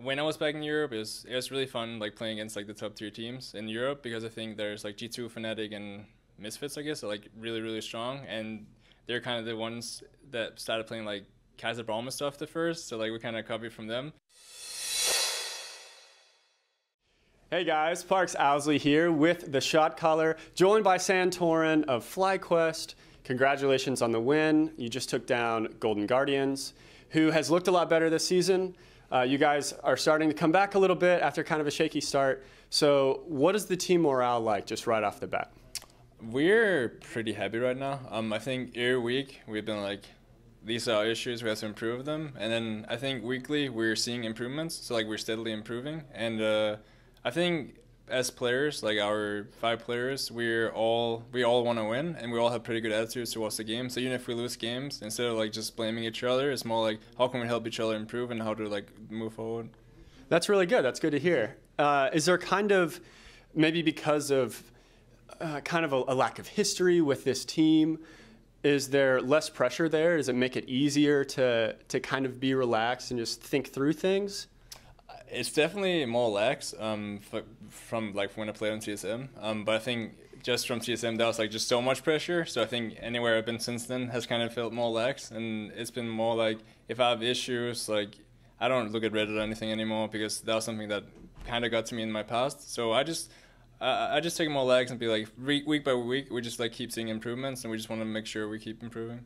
when I was back in Europe, it was really fun like playing against like the top tier teams in Europe because I think there's like G2, Fnatic, and Misfits, I guess, are like really really strong, and they're kind of the ones that started playing like Kaiser Braum and stuff the first, so like we kind of copied from them. Hey guys, Parks Owsley here with the Shotcaller, joined by Santorin of FlyQuest. Congratulations on the win. You just took down Golden Guardians, who has looked a lot better this season. You guys are starting to come back a little bit after kind of a shaky start. So what is the team morale like just right off the bat? We're pretty happy right now. I think every week we've been like, these are our issues, we have to improve them. And then I think weekly we're seeing improvements, so like we're steadily improving. And I think as players, like our 5 players, we all want to win, and we all have pretty good attitudes towards the game. So even if we lose games, instead of like just blaming each other, it's more like how can we help each other improve and how to like move forward. That's really good. That's good to hear. Is there kind of, maybe because of kind of a lack of history with this team, is there less pressure there? Does it make it easier to kind of be relaxed and just think through things? It's definitely more lax from like when I played on TSM, but I think just from TSM that was like just so much pressure. So I think anywhere I've been since then has kind of felt more lax, and it's been more like if I have issues, like I don't look at Reddit or anything anymore because that was something that kind of got to me in my past. So I just take more lax and be like week by week we just like keep seeing improvements, and we just want to make sure we keep improving.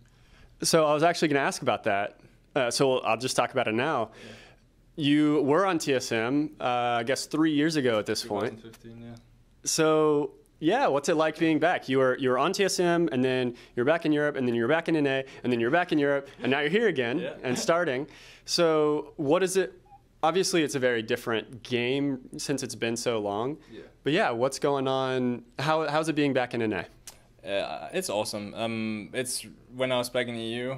So I was actually going to ask about that. So I'll just talk about it now. Yeah. You were on TSM, I guess 3 years ago at this point. 2015, yeah. So, yeah, what's it like being back? You were on TSM, and then you're back in Europe, and then you're back in NA, and then you're back in Europe, and now you're here again and starting. So what is it? Obviously, it's a very different game since it's been so long. Yeah. But yeah, what's going on? How's it being back in NA? It's awesome. It's when I was back in the EU.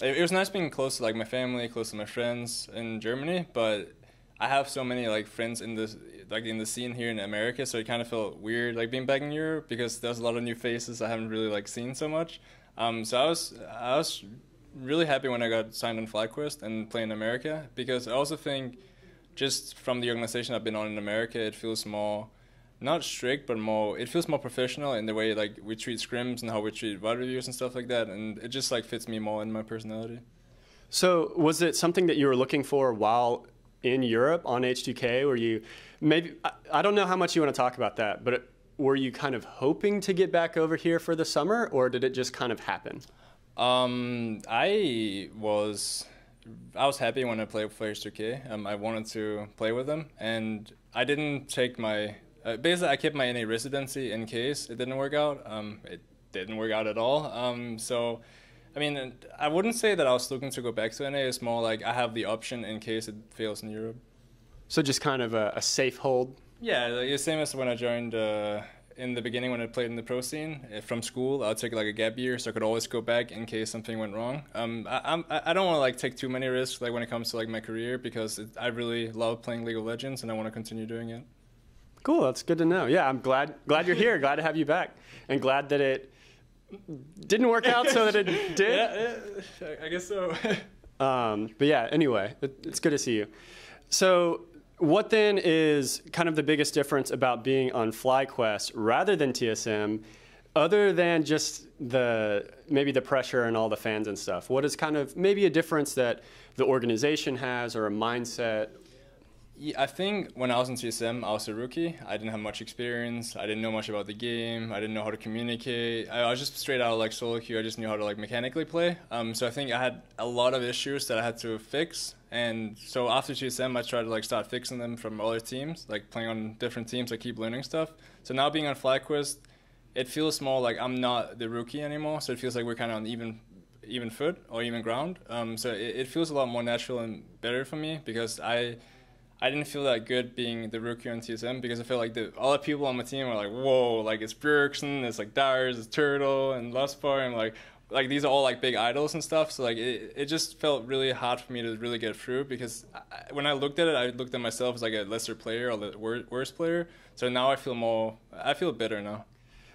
It was nice being close to like my family, close to my friends in Germany. But I have so many like friends in the scene here in America, so it kind of felt weird like being back in Europe because there's a lot of new faces I haven't really like seen so much. So I was really happy when I got signed on FlyQuest and play in America, because I also think just from the organization I've been on in America, it feels more. Not strict, but it feels more professional in the way like we treat scrims and how we treat VOD reviews and stuff like that, and it just like fits me more in my personality. So was it something that you were looking for while in Europe on H2K? Were you maybe, I don't know how much you want to talk about that, but were you kind of hoping to get back over here for the summer, or did it just kind of happen? I was happy when I played with H2K. I wanted to play with them, and I didn't take my basically, I kept my NA residency in case it didn't work out. It didn't work out at all. So, I mean, I wouldn't say that I was looking to go back to NA. It's more like I have the option in case it fails in Europe. So just kind of a safe hold? Yeah, like the same as when I joined in the beginning when I played in the pro scene. From school, I'd take like a gap year, so I could always go back in case something went wrong. I don't want to like take too many risks like when it comes to like my career, because I really love playing League of Legends and I want to continue doing it. Cool, that's good to know. Yeah, I'm glad you're here. Glad to have you back, and glad that it didn't work out so that it did. Yeah, I guess so. But yeah, anyway, it's good to see you. So what then is kind of the biggest difference about being on FlyQuest rather than TSM, other than just maybe the pressure and all the fans and stuff? What is kind of maybe a difference that the organization has, or a mindset? Yeah, I think when I was in TSM, I was a rookie. I didn't have much experience. I didn't know much about the game. I didn't know how to communicate. I was just straight out of like solo queue. I just knew how to like mechanically play. So I think I had a lot of issues that I had to fix. And so after TSM, I tried to like start fixing them from other teams, like playing on different teams. I keep learning stuff. So now being on FlyQuest, it feels more like I'm not the rookie anymore. So it feels like we're kind of on even foot or even ground. So it feels a lot more natural and better for me, because I didn't feel that good being the rookie on TSM, because I felt like all the people on my team were like, whoa, like it's Bjergsen, it's like Dars, it's Turtle, and Luspar, and like these are all like big idols and stuff. So like it just felt really hard for me to really get through, because when I looked at it, I looked at myself as like a lesser player or the worst player. So now I feel better now.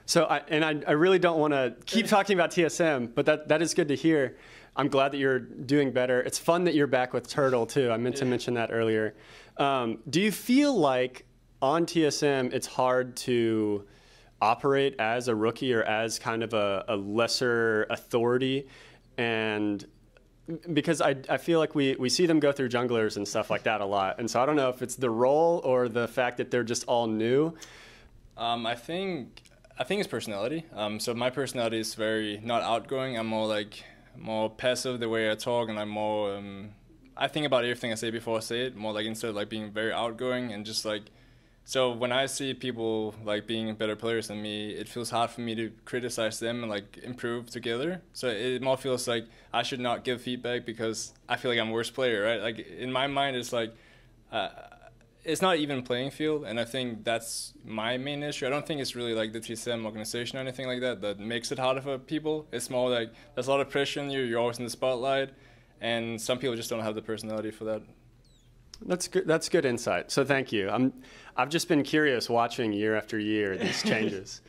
So I really don't want to keep talking about TSM, but that is good to hear. I'm glad that you're doing better. It's fun that you're back with Turtle too. I meant to mention that earlier. Do you feel like on TSM it's hard to operate as a rookie or as kind of a lesser authority? And because I feel like we see them go through junglers and stuff like that a lot. And so I don't know if it's the role or the fact that they're just all new. I think it's personality. So my personality is very not outgoing. I'm more passive the way I talk, and I'm more I think about everything I say before I say it, more like instead of like being very outgoing and just like. So when I see people like being better players than me, it feels hard for me to criticize them and like improve together. So it more feels like I should not give feedback because I feel like I'm a worse player, right? Like in my mind, it's like it's not even playing field, and I think that's my main issue. I don't think it's really like the TSM organization or anything like that that makes it harder for people. It's more like there's a lot of pressure on you. You're always in the spotlight, and some people just don't have the personality for that. That's good. That's good insight. So thank you. I've just been curious watching year after year these changes.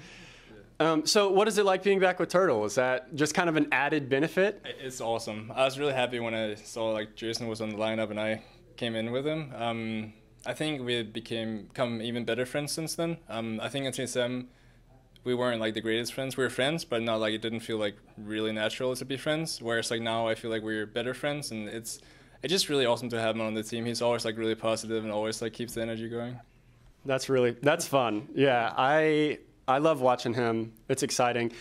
So what is it like being back with Turtle? Is that just kind of an added benefit? It's awesome. I was really happy when I saw like Jason was on the lineup and I came in with him. I think we become even better friends since then. I think in TSM we weren't like the greatest friends. We were friends, but not like it didn't feel like really natural to be friends. Whereas like now I feel like we're better friends, and it's just really awesome to have him on the team. He's always like really positive and always like keeps the energy going. That's fun. Yeah, I love watching him. It's exciting.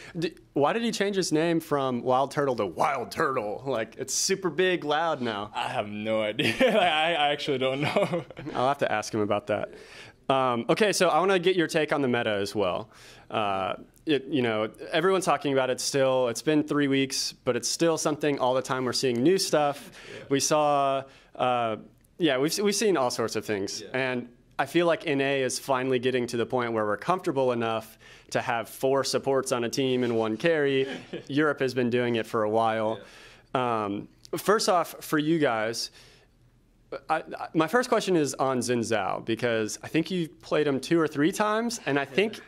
Why did he change his name from WildTurtle to WildTurtle? Like, it's super big, loud now. I have no idea. I actually don't know. I'll have to ask him about that. Okay, so I want to get your take on the meta as well. Everyone's talking about it still. It's been 3 weeks, but it's still something all the time. We're seeing new stuff. Yeah. We saw, we've seen all sorts of things. Yeah. And I feel like NA is finally getting to the point where we're comfortable enough to have 4 supports on a team and 1 carry. Europe has been doing it for a while. Yeah. First off, for you guys, my first question is on Xin Zhao, because I think you played him 2 or 3 times, and I think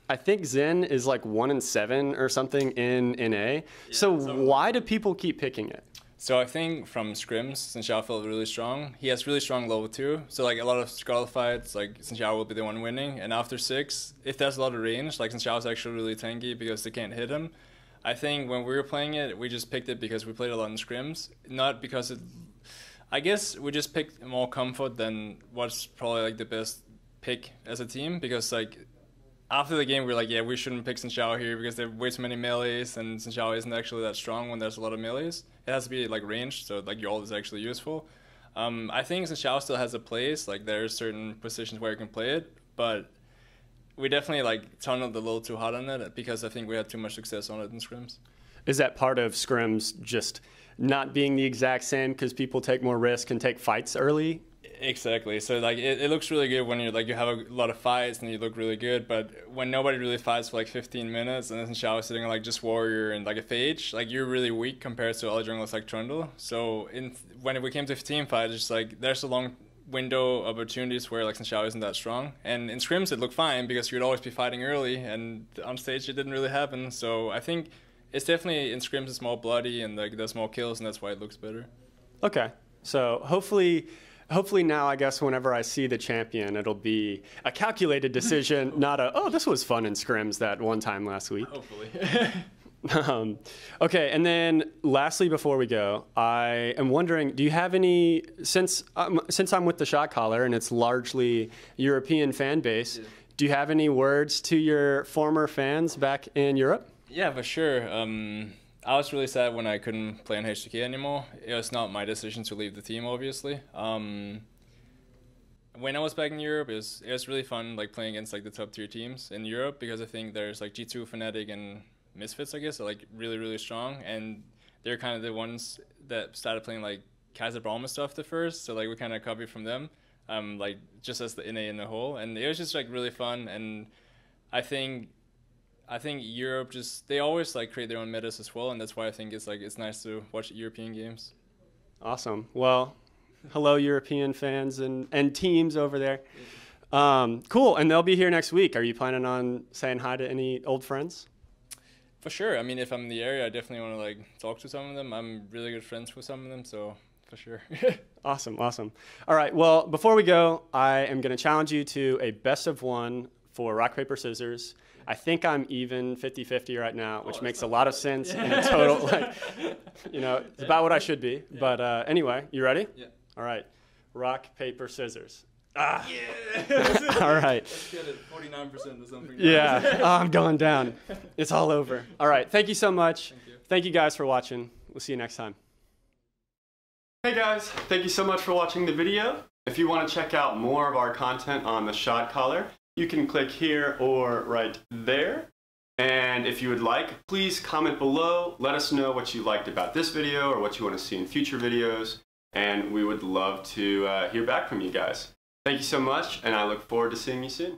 Xin is like 1-7 or something in NA. Yeah, so why do people keep picking it? So I think from scrims, Xin Zhao felt really strong. He has really strong level 2. So like a lot of Scholar fights, like Xin Zhao will be the one winning. And after 6, if there's a lot of range, like Xin Zhao is actually really tanky because they can't hit him. I think when we were playing it, we just picked it because we played a lot in scrims, not because I guess we just picked more comfort than what's probably like the best pick as a team, because like after the game we were like, yeah, we shouldn't pick Xin Zhao here because there are way too many melees, and Xin Zhao isn't actually that strong when there's a lot of melees. It has to be like ranged, so like your ult is actually useful. I think Xin Zhao still has a place. Like there are certain positions where you can play it, but we definitely like tunneled a little too hard on it because I think we had too much success on it in scrims. Is that part of scrims just not being the exact same because people take more risk and take fights early? Exactly. So like it looks really good when you have a lot of fights and you look really good, but when nobody really fights for like 15 minutes and then Xiao is sitting on like just warrior and like a phage, like you're really weak compared to other junglers like Trundle. So when we came to team fight, it's just like there's a long window of opportunities where like Xin Zhao isn't that strong, and in scrims it looked fine because you'd always be fighting early, and on stage it didn't really happen. So I think it's definitely in scrims it's more bloody and like there's more kills, and that's why it looks better. Okay, so hopefully now, I guess, whenever I see the champion, it'll be a calculated decision, not a, oh, this was fun in scrims that one time last week. Hopefully. Okay, and then lastly, before we go, I am wondering, do you have any, since I'm with the Shotcaller and it's largely European fan base, yeah, do you have any words to your former fans back in Europe? Yeah, for sure. I was really sad when I couldn't play on HTK anymore. It was not my decision to leave the team, obviously. When I was back in Europe, it was really fun, like playing against like the top tier teams in Europe, because I think there's like G2, Fnatic, and Misfits, I guess, are like really, really strong, and they're kind of the ones that started playing like Kaiser Brahma stuff the first. So like we kind of copied from them, like just as the NA in the whole, and it was just like really fun. And I think Europe they always like create their own metas as well, and that's why I think it's nice to watch European games. Awesome. Well, hello European fans and teams over there. Cool, and they'll be here next week. Are you planning on saying hi to any old friends? For sure. I mean, if I'm in the area, I definitely want to like talk to some of them. I'm really good friends with some of them, so for sure. Awesome, awesome. All right, well, before we go, I am going to challenge you to a best of one for rock, paper, scissors. I think I'm even 50-50 right now, which makes a lot of sense in a total, like, you know, it's about what I should be. Yeah. But anyway, you ready? Yeah. All right, rock, paper, scissors. Ah! Yeah! All right. Let's get it 49% or something. Yeah, oh, I'm going down. It's all over. All right, thank you so much. Thank you. Thank you guys for watching. We'll see you next time. Hey guys, thank you so much for watching the video. If you want to check out more of our content on the Shotcaller, you can click here or right there. And if you would like, please comment below. Let us know what you liked about this video or what you want to see in future videos. And we would love to hear back from you guys. Thank you so much, and I look forward to seeing you soon.